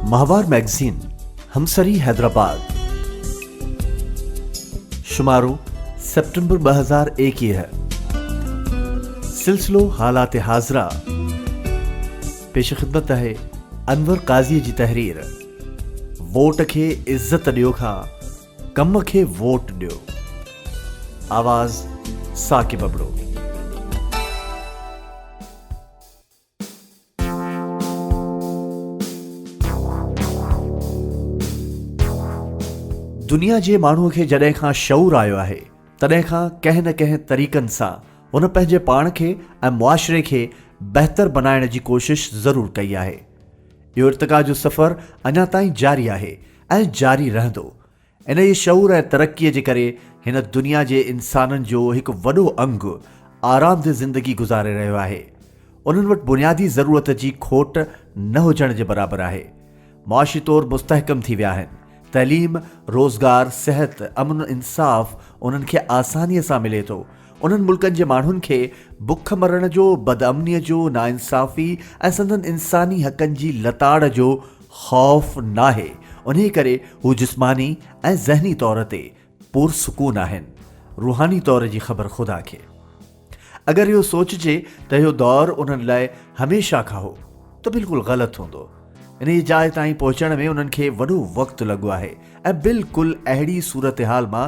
माहवार मैगजीन हमसरी हैदराबाद शुमारो सितंबर 2001 है। सिलसिलो हालात हाज़रा पेश खिदमत है अनवर काज़ी जी तहरीर। वोट के इज्जत दियो खां कम के वोट दियो। आवाज़ साकिब अबड़ो। दुनिया जे माण्हूअ खे जॾहिं खां शऊर आयो आहे तॾहिं खां कंहिं न कंहिं तरीक़नि सां हुन पंहिंजे पाण खे ऐं मुआशरे खे बहितर बनाइण जी कोशिश ज़रूरु कई आहे। इहो इर्तिक़ा जो सफ़र अञा ताईं जारी आहे ऐं जारी रहंदो। इन जे शऊर ऐं तरक़ीअ जे करे हिन दुनिया जे इंसाननि जो हिकु वॾो अंग आरामदह ज़िंदगी गुज़ारे रहियो आहे। उन्हनि वटि बुनियादी ज़रूरत जी खोट न हुजण जे बराबरि आहे। मुआशी तौरु मुस्तहकम थी विया आहिनि। तइलीम, रोज़गार, सिहत, अमन, इंसाफ़ उन्हनि खे आसानीअ सां मिले थो। उन्हनि मुल्कनि जे माण्हुनि खे बुख मरण जो, बदअमनीअ जो, नाइंसाफ़ी ऐं संदनि इंसानी हक़नि जी लताड़ जो ख़ौफ़ नाहे। उन्ही करे हू जिस्मानी ऐं ज़हनी तौर ते पुरसुकून आहिनि। रूहानी तौर जी ख़बर ख़ुदा खे। अगरि इहो सोचिजे त इहो दौरु उन्हनि लाइ हमेशह खां हो त बिल्कुलु ग़लति हूंदो। इन जाइ ताईं पहुचण में उन्हनि खे वॾो वक़्तु लॻो आहे ऐं बिल्कुलु अहिड़ी सूरत हाल मां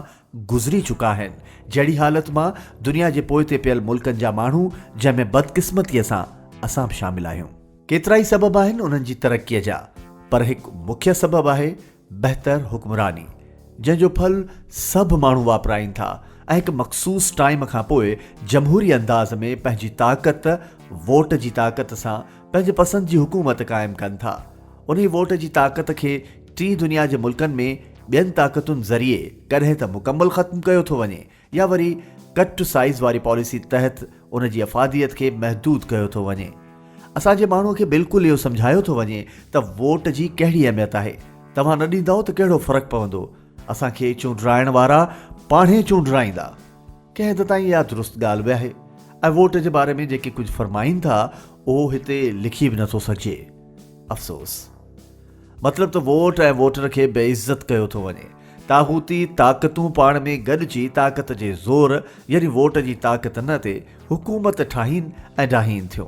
गुज़री चुका आहिनि जहिड़ी हालत मां दुनिया जे पोइ ते पियल मुल्कनि जा माण्हू, जंहिंमें बदकिस्मतीअ सां असां बि शामिल आहियूं। केतिरा ई सबब आहिनि उन्हनि जी तरक़ीअ जा, पर हिकु मुख्य सबब आहे बहितर हुक्मरानी, जंहिंजो फल सभु माण्हू वापराइनि था ऐं हिकु मख़सूस टाइम खां पोइ जमहूरी अंदाज़ में पंहिंजी ताक़त, वोट जी ताक़त सां पंहिंजे पसंदि जी हुकूमत क़ाइमु कनि था। उन वोट जी ताक़त खे टी दुनिया जे मुल्कनि में ॿियनि ताक़तुनि ज़रिए कॾहिं त मुकमल ख़त्म कयो थो वञे या वरी कट साइज़ वारी पॉलिसी तहत उन जी अफ़ादियत खे महदूद कयो थो वञे। असांजे माण्हूअ खे बिल्कुलु इहो सम्झायो थो वञे त वोट जी कहिड़ी अहमियत आहे। तव्हां न ॾींदव त कहिड़ो फ़र्क़ु पवंदो। असांखे चूंडराइण वारा पाणे चूंडराईंदा। कंहिं हद ताईं इहा दुरुस्त ॻाल्हि बि आहे ऐं वोट जे बारे में जेके कुझु फरमाइनि था उहो हिते लिखी बि नथो सघिजे। अफ़सोस। मतिलबु त वोट ऐं वोटर खे बेइज़त कयो थो वञे। ताहूती ताक़तूं पाण में गॾिजी ताक़त जे ज़ोर यानी वोट जी ताक़त न ते हुकूमत ठाहीनि ऐं डाहीनि थियूं।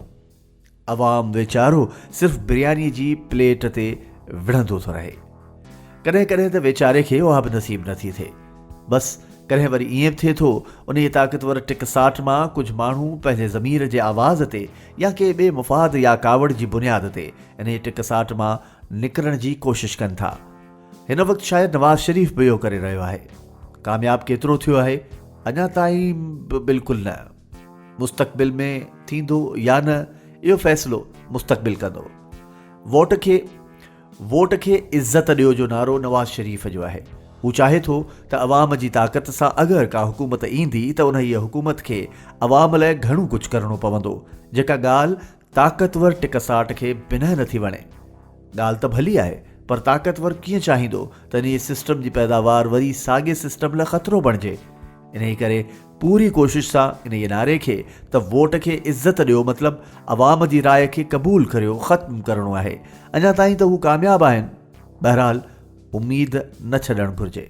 अवाम वीचारो सिर्फ़ु बिरयानी जी प्लेट ते विढ़ंदो थो रहे। कॾहिं कॾहिं त वीचारे खे उहा बि नसीब नथी थिए। बसि कॾहिं वरी ईअं थिए थो उन जी ताक़तवर टिकसाट मां कुझु माण्हू पंहिंजे ज़मीर जे आवाज़ ते या के ॿिए मुफ़ाद या कावड़ जी बुनियाद ते इन टिकसाट मां निकिरण जी कोशिश कनि था। हिन वक़्तु शायदि नवाज़ शरीफ़ बि इहो करे रहियो आहे। कामयाबु केतिरो थियो आहे अञा ताईं बिल्कुलु न। मुस्तक़बिल में थींदो या न इहो फ़ैसिलो मुस्तक़बिल कंदो। वोट खे इज़्ज़त ॾियो जो नारो नवाज़ शरीफ़ जो आहे। हू चाहे थो त अवाम जी ताक़त सां अगरि का हुकूमत ईंदी त उन जी हुकूमत खे अवाम लाइ घणो कुझु करणो पवंदो। जेका ॻाल्हि ताक़तवर टिकसाट खे बिना नथी वणे। ॻाल्हि त भली आहे, पर ताक़तवर कीअं चाहींदो त इन सिस्टम जी पैदावार वरी साॻे सिस्टम लाइ ख़तरो बणिजे। इन करे पूरी कोशिश सां इन नारे खे त वोट खे इज़्ज़त ॾियो मतिलबु अवाम जी राय खे क़बूल करियो ख़त्म करणो आहे। अञा ताईं त हू कामयाबु आहिनि। बहरहाल उम्मीद न छॾणु घुरिजे।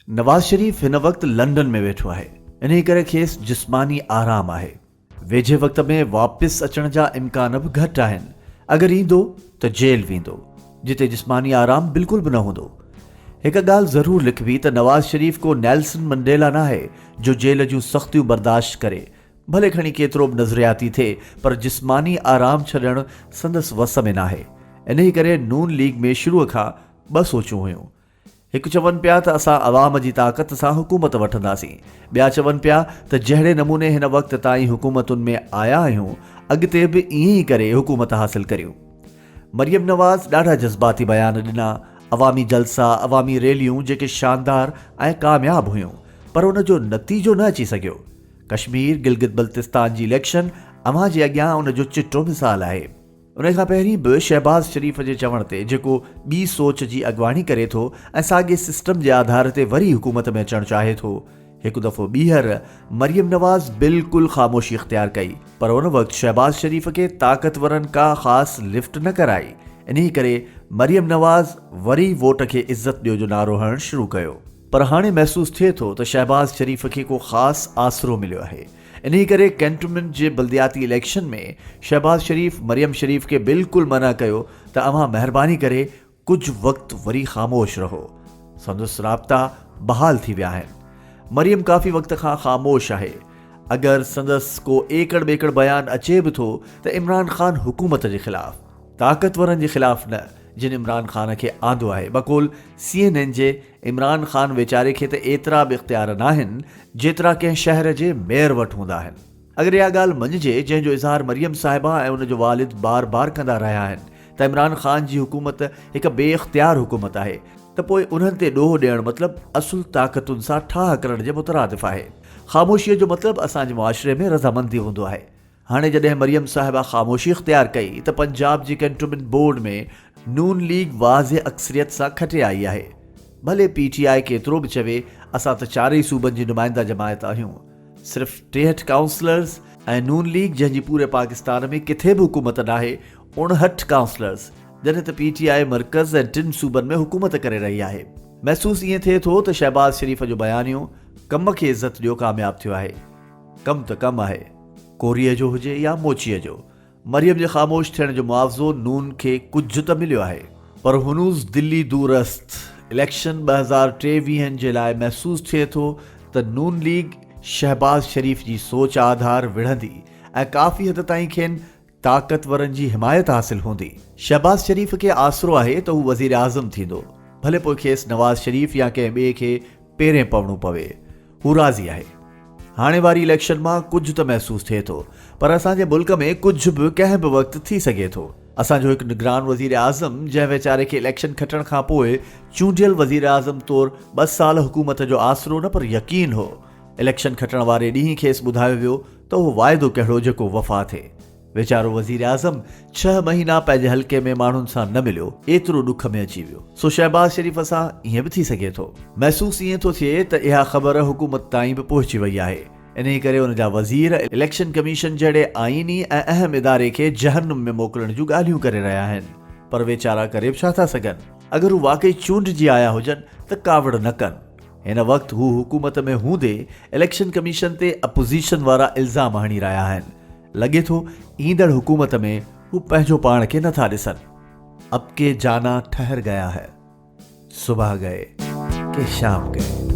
नवाज़ शरीफ़ हिन वक़्तु लंडन में वेठो आहे। इन करे खेसि जिस्मानी आराम आहे। वेझे वक़्त में वापसि अचण जा इम्कान बि घटि आहिनि। अगरि ईंदो त जेल वेंदो, जिते जिस्मानी आराम बिल्कुलु बि न हूंदो। हिकु ॻाल्हि ज़रूरु लिखबी त नवाज़ शरीफ़ को नेल्सन मंडेला न आहे जो जेल जूं सख़्तियूं बर्दाश्त करे। भले खणी केतिरो बि नज़रियाती थिए, पर जिस्मानी आराम छॾणु संदसि वस में न आहे। इन करे नून लीग में शुरूअ खां ॿ सोचूं हुयूं। हिकु चवनि पिया त असां अवाम जी ताक़त सां हुकूमत वठंदासीं। ॿिया चवनि पिया त जहिड़े नमूने हिन वक़्त ताईं हुकूमतुनि में आया आहियूं अॻिते बि ईअं ई करे हुकूमत हासिल करियूं। मरियम नवाज़ ॾाढा जज़्बाती बयान ॾिना। अवामी जलसा, अवामी रैलियूं जेके शानदार ऐं कामयाबु हुयूं, पर उन जो नतीजो न अची सघियो। कश्मीर, गिलगित बल्तिस्तान जी इलेक्शन अव्हां जे अॻियां उन जो चिटो मिसाल आहे। उन खां पहिरीं बि शहबाज़ शरीफ़ जे चवण ते जेको ॿी सोच जी अॻवानी करे थो ऐं साॻे सिस्टम जे आधार ते वरी हुकूमत में अचणु चाहे थो, हिकु दफ़ो ॿीहर मरियम नवाज़ बिल्कुलु ख़ामोशी इख़्तियार कई, पर उन वक़्तु शहबाज़ शरीफ़ खे ताक़तवरनि का ख़ासि लिफ्ट न कराई। इन्ही करे मरियम नवाज़ वरी वोट खे इज़त ॾियो जो नारो हणणु शुरू कयो। पर हाणे महसूस थिए थो त शहबाज़ शरीफ़ खे को ख़ासि आसरो मिलियो आहे। इन्ही करे कैंटोनमेंट जे बल्दियाती इलेक्शन में शहबाज़ शरीफ़ मरियम शरीफ़ खे बिल्कुलु मना कयो त अव्हां महिरबानी करे कुझु वक़्तु वरी ख़ामोश रहो। संदसि राब्ता बहाल थी विया आहिनि। मरियम काफ़ी वक़्त खां ख़ामोश आहे। अगरि संदसि को एकड़ बेकड़ बयान अचे बि थो त इमरान ख़ान हुकूमत जे ख़िलाफ़, ताक़तवरनि जे ख़िलाफ़ न जिन इमरान ख़ान खे आंदो आहे। बक़ौल CNN जे इमरान ख़ान वेचारे खे त एतिरा बि इख़्तियार न आहिनि जेतिरा कंहिं शहर जे मेयर वटि हूंदा आहिनि। अगरि इहा ॻाल्हि मञिजे जंहिंजो इज़हार मरियम साहिबा ऐं उनजो वालिद बार बार कंदा रहिया आहिनि त इमरान ख़ान जी हुकूमत हिकु बेइख़्तियार हुकूमत आहे, त पोइ उन्हनि ते ॾोह ॾियणु मतिलबु असुल ताक़तुनि सां ठाह करण जे मुतरादिफ़ आहे। ख़ामोशीअ जो मतिलबु असांजे मुआशिरे में रज़ामंदी हूंदो आहे। हाणे जॾहिं मरियम साहिबा ख़ामोशी इख़्तियार कई त पंजाब जी कैंटोनमेंट बोर्ड में नून लीग वाज़े अक्सरियत सां खटे आई आहे। भले PTI केतिरो बि चवे असां त चारई सूबनि जी नुमाइंदा जमायत आहियूं। सिर्फ़ु 63 काउंसलर्स ऐं नून लीग जंहिंजी पूरे पाकिस्तान में किथे बि हुकूमत नाहे 59 काउंसलर्स, जॾहिं त PTI मर्कज़ ऐं 3 सूबनि में हुकूमत करे रही आहे। महसूस ईअं थिए थो त शहबाज़ शरीफ़ जो बयानियो कम खे इज़त ॾियो कामयाबु थियो आहे। कम त कम आहे, कोरीअ जो हुजे या मोचीअ जो। मरियम जे ख़ामोश थियण जो मुआवज़ो नून खे कुझु त मिलियो आहे, पर हुनूज़ दिल्ली दूरस्त इलेक्शन 2023 जे लाइ महसूस थिए थो त नून लीग शहबाज़ शरीफ़ जी सोच आधार विढ़ंदी ऐं काफ़ी हद ताईं खेनि ताक़तवरनि जी हिमायत हासिल हूंदी। शहबाज़ शरीफ़ खे आसरो आहे त हू वज़ीर आज़म थींदो, भले पोइ खेसि नवाज़ शरीफ़ या कंहिं ॿिए खे पेरें पवणो पवे। हू राज़ी आहे। हाणे वारी इलेक्शन मां कुझु त महसूस थिए थो, पर असांजे मुल्क में कुझु बि कंहिं बि वक़्तु थी सघे थो। असांजो हिकु निगरान वज़ीर आज़म जंहिं वेचारे खे इलेक्शन खटण खां पोइ चूंडियल वज़ीर आज़म तौरु 2 साल हुकूमत जो आसरो न पर यकीन हो। इलेक्शन खटण वारे ॾींहुं खेसि ॿुधायो वियो त उहो वाइदो कहिड़ो जेको वफ़ा थिए। वेचारो वज़ीर आज़म 6 महीना पंहिंजे हल्के में माण्हुनि सां न मिलियो, एतिरो ॾुख में अची वियो। सो शहबाज़ शरीफ़ सां ईअं बि थी सघे थो। महसूस ईअं थो थिए त इहा ख़बर हुकूमत ताईं बि पहुची वई आहे। इन्ही करे उन जा वज़ीर इलेक्शन कमीशन जहिड़े आईनी ऐं अहम इदारे खे जहन्नुम में मोकिलण जूं ॻाल्हियूं करे रहिया आहिनि, पर वेचारा करे बि छा था सघनि। अगरि हू वाक़ई चूंडजी आया हुजनि त कावड़ न कनि। हिन वक़्तु हू हुकूमत में हूंदे इलेक्शन कमीशन ते अपोज़िशन वारा इल्ज़ाम हणी रहिया आहिनि। लॻे थो ईंदड़ हुकूमत में हू पंहिंजो पाण खे नथा ॾिसनि। अब के जाना ठहर गया है, सुबह गए के शाम गए।